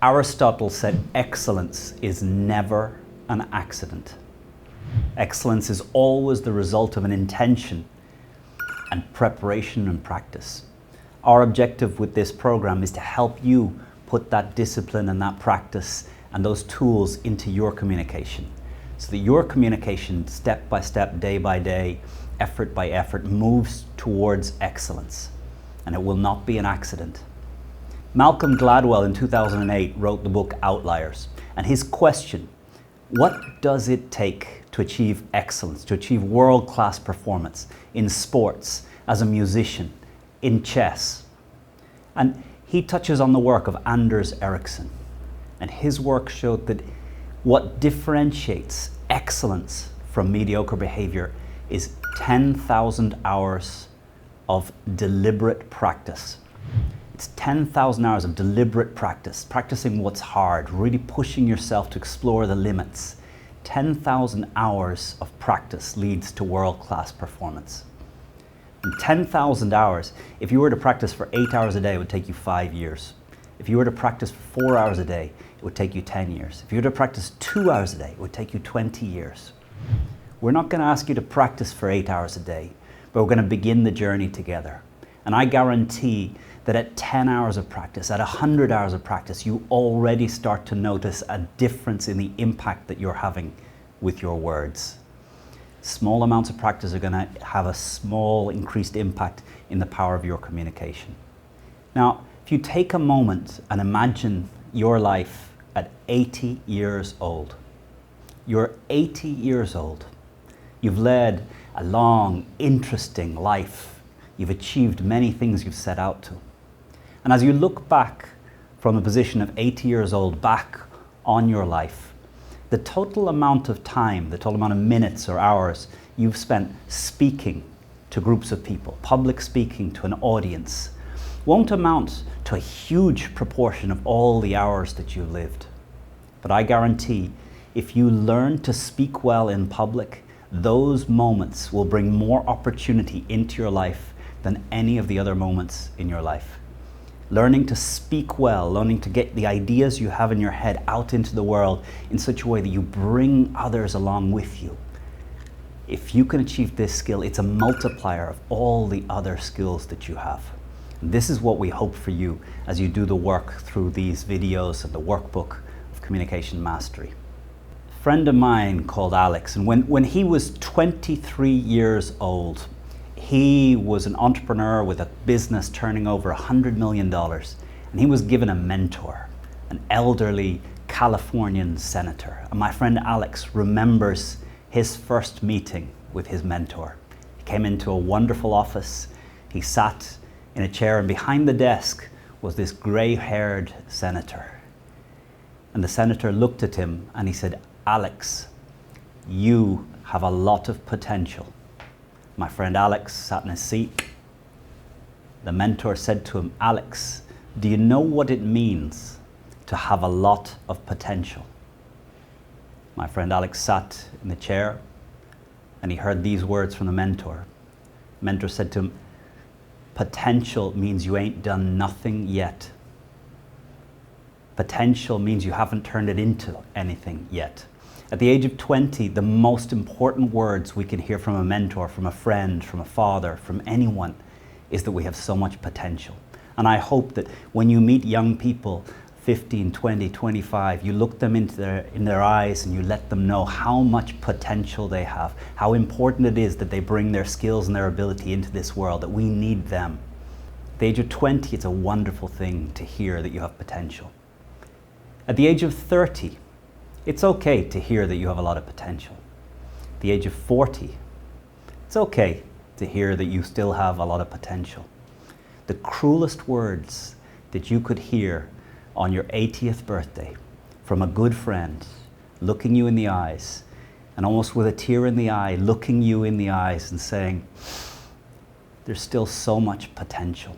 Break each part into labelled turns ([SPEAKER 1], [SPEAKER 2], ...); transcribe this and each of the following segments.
[SPEAKER 1] Aristotle said excellence is never an accident. Excellence is always the result of an intention and preparation and practice. Our objective with this program is to help you put that discipline and that practice and those tools into your communication, so that your communication, step by step, day by day, effort by effort, moves towards excellence, and it will not be an accident. Malcolm Gladwell in 2008 wrote the book Outliers, and his question, what does it take to achieve excellence, to achieve world-class performance in sports, as a musician, in chess? And he touches on the work of Anders Ericsson, and his work showed that what differentiates excellence from mediocre behavior is 10,000 hours of deliberate practice. It's 10,000 hours of deliberate practice, practicing what's hard, really pushing yourself to explore the limits. 10,000 hours of practice leads to world-class performance. And 10,000 hours, if you were to practice for 8 hours a day, it would take you 5 years. If you were to practice for 4 hours a day, it would take you 10 years. If you were to practice 2 hours a day, it would take you 20 years. We're not going to ask you to practice for 8 hours a day, but we're going to begin the journey together. And I guarantee that at 10 hours of practice, at 100 hours of practice, you already start to notice a difference in the impact that you're having with your words. Small amounts of practice are going to have a small increased impact in the power of your communication. Now, if you take a moment and imagine your life at 80 years old. You're 80 years old. You've led a long, interesting life. You've achieved many things you've set out to. And as you look back from the position of 80 years old back on your life, the total amount of time, the total amount of minutes or hours you've spent speaking to groups of people, public speaking to an audience, won't amount to a huge proportion of all the hours that you've lived. But I guarantee, if you learn to speak well in public, those moments will bring more opportunity into your life than any of the other moments in your life. Learning to speak well, learning to get the ideas you have in your head out into the world in such a way that you bring others along with you. If you can achieve this skill, it's a multiplier of all the other skills that you have. And this is what we hope for you as you do the work through these videos and the workbook of Communication Mastery. A friend of mine called Alex, and when he was 23 years old, he was an entrepreneur with a business turning over $100 million, and he was given a mentor, an elderly Californian senator. And my friend Alex remembers his first meeting with his mentor. He came into a wonderful office, he sat in a chair, and behind the desk was this gray-haired senator. And the senator looked at him and he said, "Alex, you have a lot of potential." My friend Alex sat in his seat. The mentor said to him, "Alex, do you know what it means to have a lot of potential?" My friend Alex sat in the chair and he heard these words from the mentor. The mentor said to him, "Potential means you ain't done nothing yet. Potential means you haven't turned it into anything yet." At the age of 20, the most important words we can hear from a mentor, from a friend, from a father, from anyone, is that we have so much potential. And I hope that when you meet young people, 15, 20, 25, you look them in their eyes and you let them know how much potential they have, how important it is that they bring their skills and their ability into this world, that we need them. At the age of 20, it's a wonderful thing to hear that you have potential. At the age of 30, it's okay to hear that you have a lot of potential. At the age of 40, it's okay to hear that you still have a lot of potential. The cruelest words that you could hear on your 80th birthday from a good friend, looking you in the eyes, and almost with a tear in the eye, looking you in the eyes and saying, "There's still so much potential."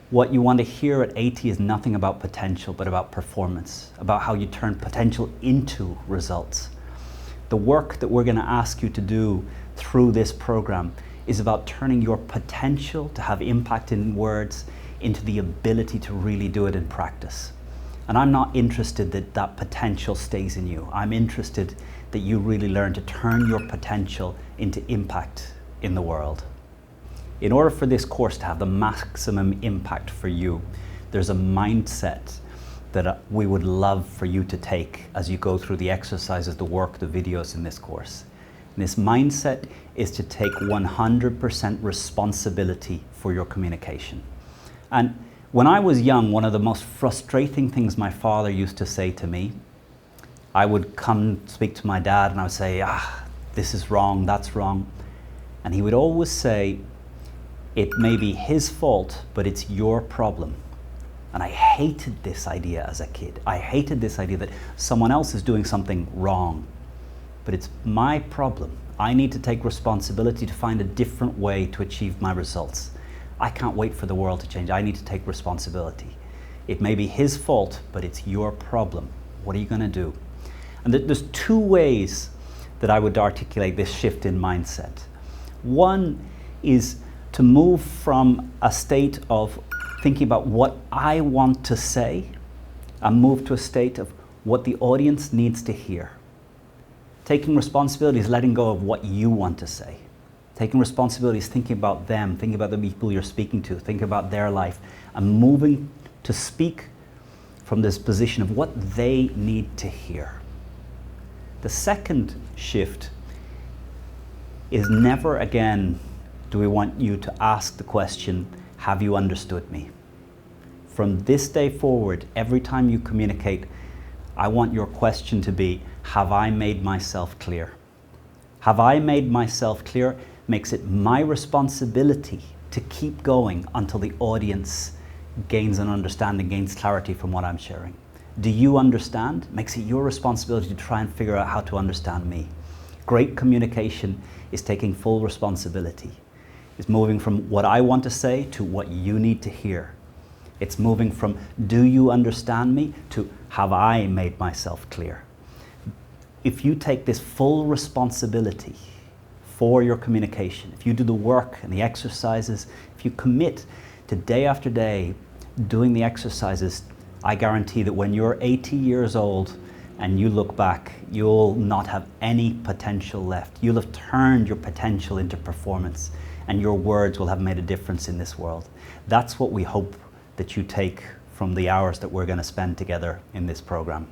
[SPEAKER 1] What you want to hear at 80 is nothing about potential, but about performance, about how you turn potential into results. The work that we're going to ask you to do through this program is about turning your potential to have impact in words into the ability to really do it in practice. And I'm not interested that that potential stays in you. I'm interested that you really learn to turn your potential into impact in the world. In order for this course to have the maximum impact for you, there's a mindset that we would love for you to take as you go through the exercises, the work, the videos in this course. And this mindset is to take 100% responsibility for your communication. And when I was young, one of the most frustrating things my father used to say to me, I would come speak to my dad and I would say, this is wrong, that's wrong. And he would always say, it may be his fault, but it's your problem. And I hated this idea as a kid. I hated this idea that someone else is doing something wrong, but it's my problem. I need to take responsibility to find a different way to achieve my results. I can't wait for the world to change. I need to take responsibility. It may be his fault, but it's your problem. What are you going to do? And there's two ways that I would articulate this shift in mindset. One is to move from a state of thinking about what I want to say and move to a state of what the audience needs to hear. Taking responsibility is letting go of what you want to say. Taking responsibility is thinking about them, thinking about the people you're speaking to, thinking about their life, and moving to speak from this position of what they need to hear. The second shift is never again do we want you to ask the question, have you understood me? From this day forward, every time you communicate, I want your question to be, have I made myself clear? Have I made myself clear makes it my responsibility to keep going until the audience gains an understanding, gains clarity from what I'm sharing. Do you understand? Makes it your responsibility to try and figure out how to understand me. Great communication is taking full responsibility. It's moving from what I want to say to what you need to hear. It's moving from do you understand me to have I made myself clear. If you take this full responsibility for your communication, if you do the work and the exercises, if you commit to day after day doing the exercises, I guarantee that when you're 80 years old and you look back, you'll not have any potential left. You'll have turned your potential into performance, and your words will have made a difference in this world. That's what we hope that you take from the hours that we're going to spend together in this program.